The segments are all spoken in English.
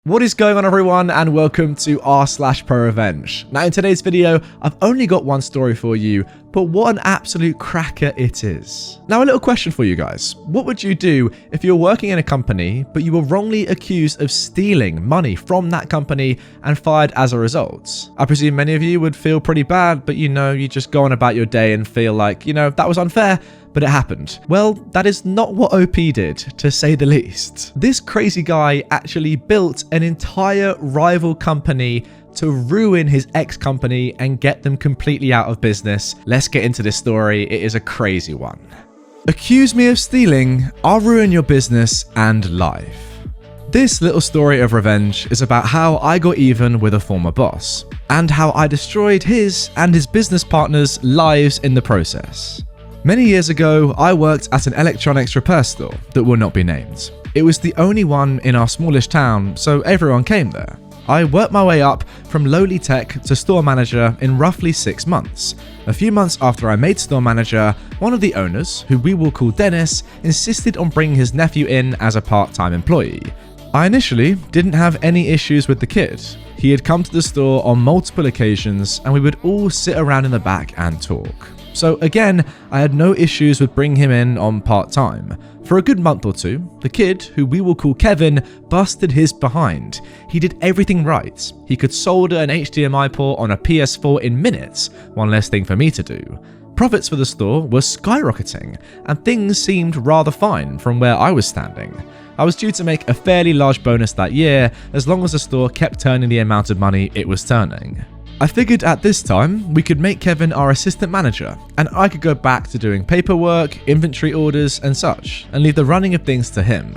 What is going on, everyone, and welcome to r/ProRevenge. Now in today's video, I've only got one story for you, but what an absolute cracker it is. Now a little question for you guys. What would you do if you're working in a company, but you were wrongly accused of stealing money from that company and fired as a result? I presume many of you would feel pretty bad, but you just go on about your day and feel like, that was unfair, but it happened. Well, that is not what OP did, to say the least. This crazy guy actually built an entire rival company to ruin his ex-company and get them completely out of business. Let's get into this story. It is a crazy one. Accuse me of stealing, I'll ruin your business and life. This little story of revenge is about how I got even with a former boss, and how I destroyed his and his business partners' lives in the process. Many years ago, I worked at an electronics repair store that will not be named. It was the only one in our smallish town, so everyone came there. I worked my way up from lowly tech to store manager in roughly 6 months. A few months after I made store manager, one of the owners, who we will call Dennis, insisted on bringing his nephew in as a part-time employee. I initially didn't have any issues with the kid. He had come to the store on multiple occasions, and we would all sit around in the back and talk. So again, I had no issues with bringing him in on part-time. For a good month or two, the kid, who we will call Kevin, busted his behind. He did everything right. He could solder an HDMI port on a PS4 in minutes, one less thing for me to do. Profits for the store were skyrocketing, and things seemed rather fine from where I was standing. I was due to make a fairly large bonus that year, as long as the store kept turning the amount of money it was turning. I figured at this time, we could make Kevin our assistant manager, and I could go back to doing paperwork, inventory orders, and such, and leave the running of things to him.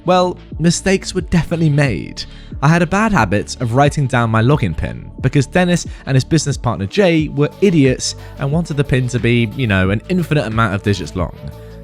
Well, mistakes were definitely made. I had a bad habit of writing down my login pin, because Dennis and his business partner Jay were idiots and wanted the pin to be, an infinite amount of digits long.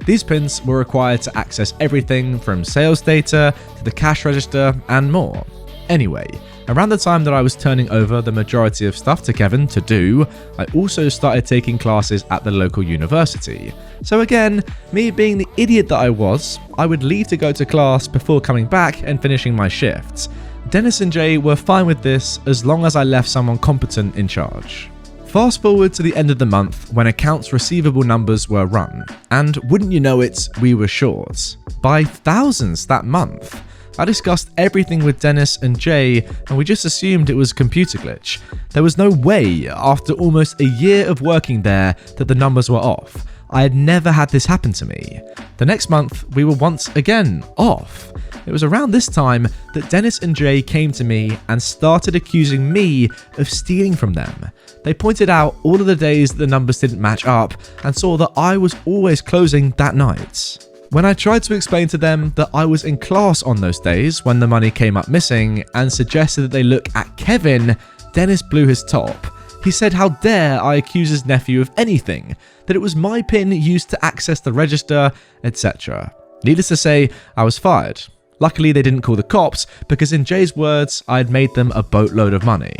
These pins were required to access everything from sales data to the cash register and more. Anyway, around the time that I was turning over the majority of stuff to Kevin to do, I also started taking classes at the local university. So again, me being the idiot that I was, I would leave to go to class before coming back and finishing my shifts. Dennis and Jay were fine with this as long as I left someone competent in charge. Fast forward to the end of the month when accounts receivable numbers were run, and wouldn't you know it, we were short. By thousands that month. I discussed everything with Dennis and Jay, and we just assumed it was a computer glitch. There was no way, after almost a year of working there, that the numbers were off. I had never had this happen to me. The next month, we were once again off. It was around this time that Dennis and Jay came to me and started accusing me of stealing from them. They pointed out all of the days that the numbers didn't match up and saw that I was always closing that night. When I tried to explain to them that I was in class on those days when the money came up missing and suggested that they look at Kevin, Dennis blew his top. He said how dare I accuse his nephew of anything, that it was my PIN used to access the register, etc. Needless to say, I was fired. Luckily they didn't call the cops because in Jay's words, I had made them a boatload of money.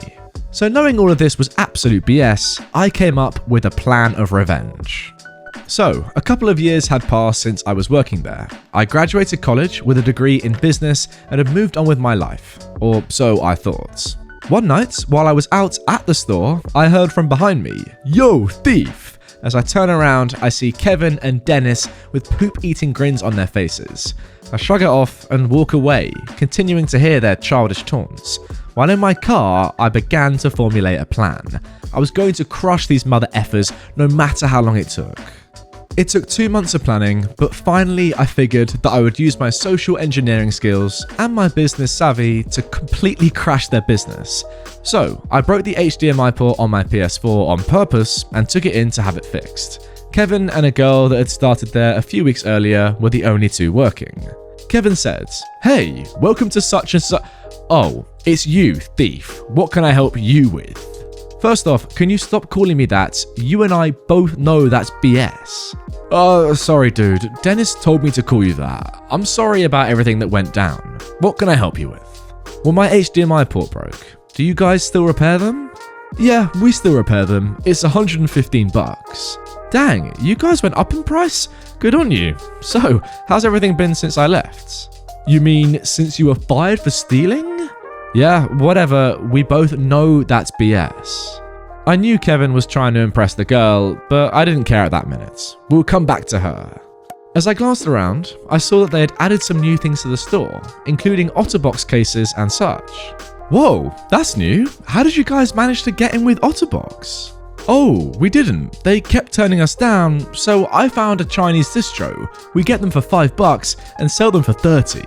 So knowing all of this was absolute BS, I came up with a plan of revenge. So, a couple of years had passed since I was working there. I graduated college with a degree in business and had moved on with my life, or so I thought. One night, while I was out at the store, I heard from behind me, "Yo, thief!" As I turn around, I see Kevin and Dennis with poop-eating grins on their faces. I shrug it off and walk away, continuing to hear their childish taunts. While in my car, I began to formulate a plan. I was going to crush these mother effers no matter how long it took. It took 2 months of planning, but finally I figured that I would use my social engineering skills and my business savvy to completely crash their business. So, I broke the HDMI port on my PS4 on purpose and took it in to have it fixed. Kevin and a girl that had started there a few weeks earlier were the only two working. Kevin said, "Hey, welcome to such and such." "Oh, it's you, thief. What can I help you with?" "First off, can you stop calling me that? You and I both know that's BS. Sorry dude, Dennis told me to call you that. I'm sorry about everything that went down. What can I help you with?" "Well, my HDMI port broke. Do you guys still repair them?" "Yeah, we still repair them. It's $115. "Dang, you guys went up in price? Good on you. So, how's everything been since I left?" "You mean since you were fired for stealing?" Yeah, whatever, we both know that's BS. I knew Kevin was trying to impress the girl, but I didn't care at that minute. We'll come back to her. As I glanced around, I saw that they had added some new things to the store, including OtterBox cases and such. Whoa, that's new. How did you guys manage to get in with OtterBox? Oh, we didn't. They kept turning us down, so I found a Chinese distro. We get them for $5 and sell them for 30.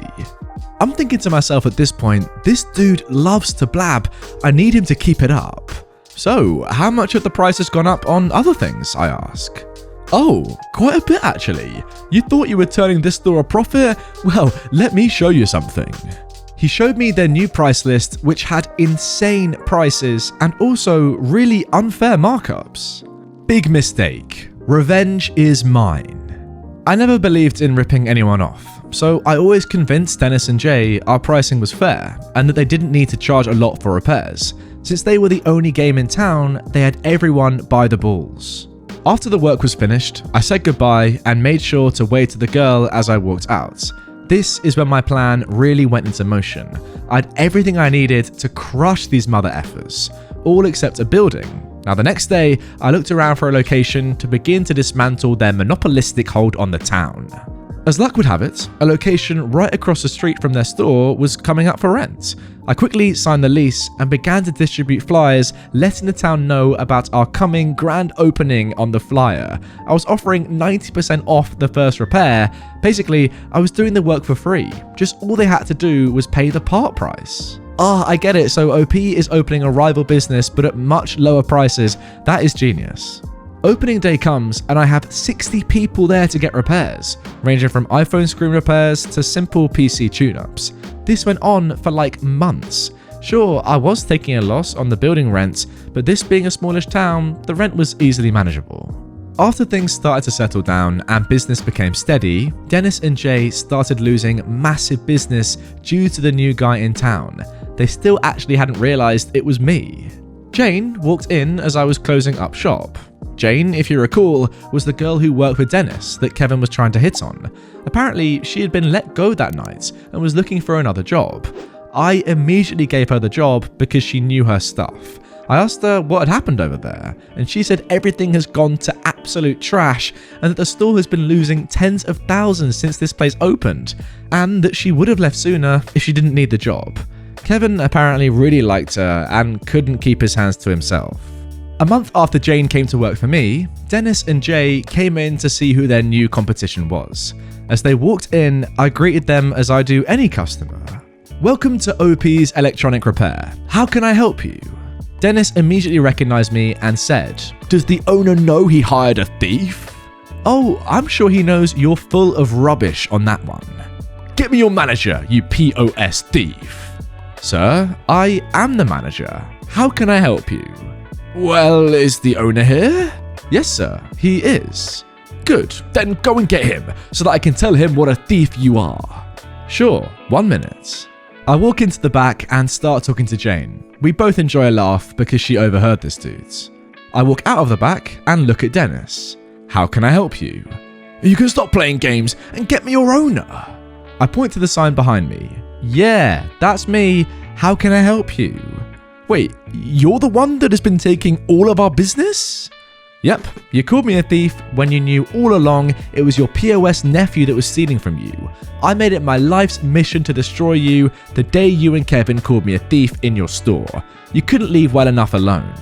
I'm thinking to myself at this point, this dude loves to blab. I need him to keep it up. So, how much have the prices gone up on other things, I ask? Oh, quite a bit actually. You thought you were turning this store a profit? Well, let me show you something. He showed me their new price list, which had insane prices and also really unfair markups. Big mistake. Revenge is mine. I never believed in ripping anyone off, so I always convinced Dennis and Jay our pricing was fair and that they didn't need to charge a lot for repairs. Since they were the only game in town, they had everyone by the balls. After the work was finished, I said goodbye and made sure to wave to the girl as I walked out. This is when my plan really went into motion. I had everything I needed to crush these mother effers, all except a building. Now the next day, I looked around for a location to begin to dismantle their monopolistic hold on the town. As luck would have it, a location right across the street from their store was coming up for rent. I quickly signed the lease and began to distribute flyers letting the town know about our coming grand opening on the flyer. I was offering 90% off the first repair. Basically, I was doing the work for free. Just all they had to do was pay the part price. I get it, so OP is opening a rival business but at much lower prices. That is genius. Opening day comes and I have 60 people there to get repairs, ranging from iPhone screen repairs to simple PC tune-ups. This went on for like months. Sure, I was taking a loss on the building rent, but this being a smallish town, the rent was easily manageable. After things started to settle down and business became steady, Dennis and Jay started losing massive business due to the new guy in town. They still actually hadn't realized it was me. Jane walked in as I was closing up shop. Jane, if you recall, was the girl who worked with Dennis that Kevin was trying to hit on. Apparently, she had been let go that night and was looking for another job. I immediately gave her the job because she knew her stuff. I asked her what had happened over there, and she said everything has gone to absolute trash and that the store has been losing tens of thousands since this place opened, and that she would have left sooner if she didn't need the job. Kevin apparently really liked her and couldn't keep his hands to himself. A month after Jane came to work for me, Dennis and Jay came in to see who their new competition was. As they walked in, I greeted them as I do any customer. Welcome to OP's Electronic Repair. How can I help you? Dennis immediately recognized me and said, "Does the owner know he hired a thief?" "Oh, I'm sure he knows you're full of rubbish on that one." "Get me your manager, you POS thief." "Sir, I am the manager. How can I help you?" "Well, is the owner here?" "Yes, sir, he is." "Good, then go and get him, so that I can tell him what a thief you are." "Sure, 1 minute." I walk into the back and start talking to Jane. We both enjoy a laugh because she overheard this dude. I walk out of the back and look at Dennis. "How can I help you?" "You can stop playing games and get me your owner." I point to the sign behind me. "Yeah, that's me. How can I help you?" "Wait, you're the one that has been taking all of our business?" "Yep, you called me a thief when you knew all along it was your POS nephew that was stealing from you. I made it my life's mission to destroy you the day you and Kevin called me a thief in your store. You couldn't leave well enough alone."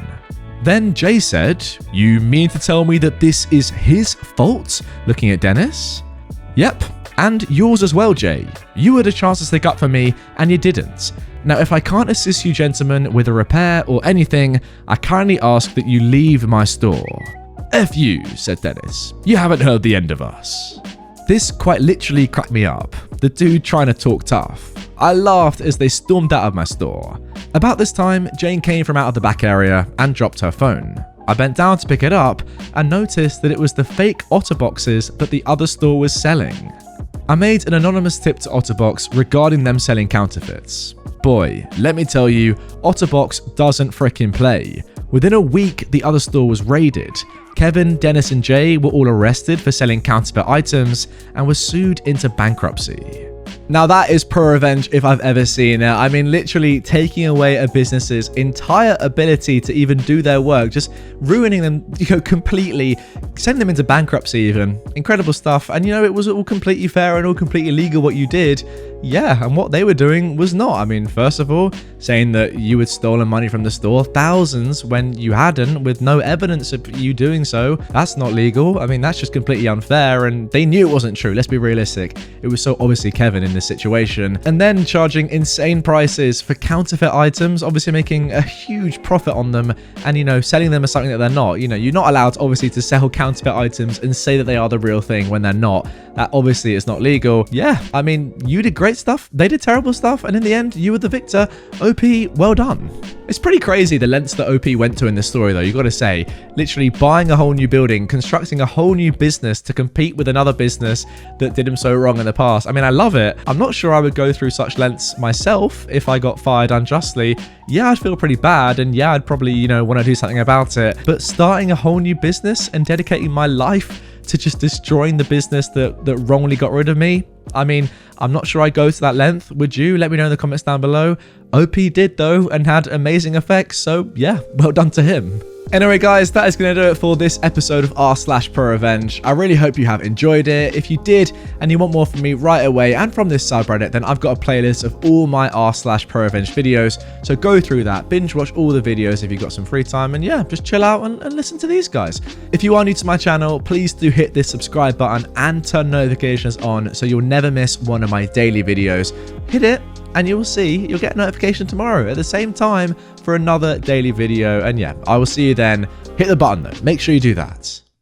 Then Jay said, "You mean to tell me that this is his fault?" Looking at Dennis. "Yep, and yours as well, Jay. You had a chance to stick up for me and you didn't. Now, if I can't assist you gentlemen with a repair or anything, I kindly ask that you leave my store." "F you," said Dennis. "You haven't heard the end of us." This quite literally cracked me up. The dude trying to talk tough. I laughed as they stormed out of my store. About this time, Jane came from out of the back area and dropped her phone. I bent down to pick it up and noticed that it was the fake OtterBoxes that the other store was selling. I made an anonymous tip to OtterBox regarding them selling counterfeits. Boy, let me tell you, OtterBox doesn't frickin' play. Within a week, the other store was raided. Kevin, Dennis, and Jay were all arrested for selling counterfeit items and were sued into bankruptcy. Now that is ProRevenge if I've ever seen it. I mean, literally taking away a business's entire ability to even do their work, just ruining them, completely, sending them into bankruptcy even. Incredible stuff. And it was all completely fair and all completely legal what you did. Yeah, and what they were doing was not. I mean, first of all, saying that you had stolen money from the store, thousands, when you hadn't, with no evidence of you doing so. That's not legal. I mean, that's just completely unfair, and they knew it wasn't true. Let's be realistic. It was so obviously Kevin in this situation. And then charging insane prices for counterfeit items, obviously making a huge profit on them, and, selling them as something that they're not. You're not allowed, obviously, to sell counterfeit items and say that they are the real thing when they're not. That obviously is not legal. Yeah, I mean, you did great stuff, they did terrible stuff, and in the end, you were the victor. OP, well done. It's pretty crazy the lengths that OP went to in this story, though, you gotta say. Literally buying a whole new building, constructing a whole new business to compete with another business that did him so wrong in the past. I mean, I love it. I'm not sure I would go through such lengths myself if I got fired unjustly. Yeah, I'd feel pretty bad, and yeah, I'd probably, want to do something about it. But starting a whole new business and dedicating my life to just destroying the business that wrongly got rid of me, I mean, I'm not sure I'd go to that length. Would you? Let me know in the comments down below. OP did, though, and had amazing effects, so yeah, well done to him. Anyway, guys, that is going to do it for this episode of r/ProRevenge. I really hope you have enjoyed it. If you did, and you want more from me right away and from this subreddit, then I've got a playlist of all my r/ProRevenge videos. So go through that, binge watch all the videos if you've got some free time, and yeah, just chill out and listen to these guys. If you are new to my channel, please do hit this subscribe button and turn notifications on so you'll never miss one of my daily videos. Hit it, and you'll get a notification tomorrow at the same time for another daily video. And yeah, I will see you then. Hit the button though, make sure you do that.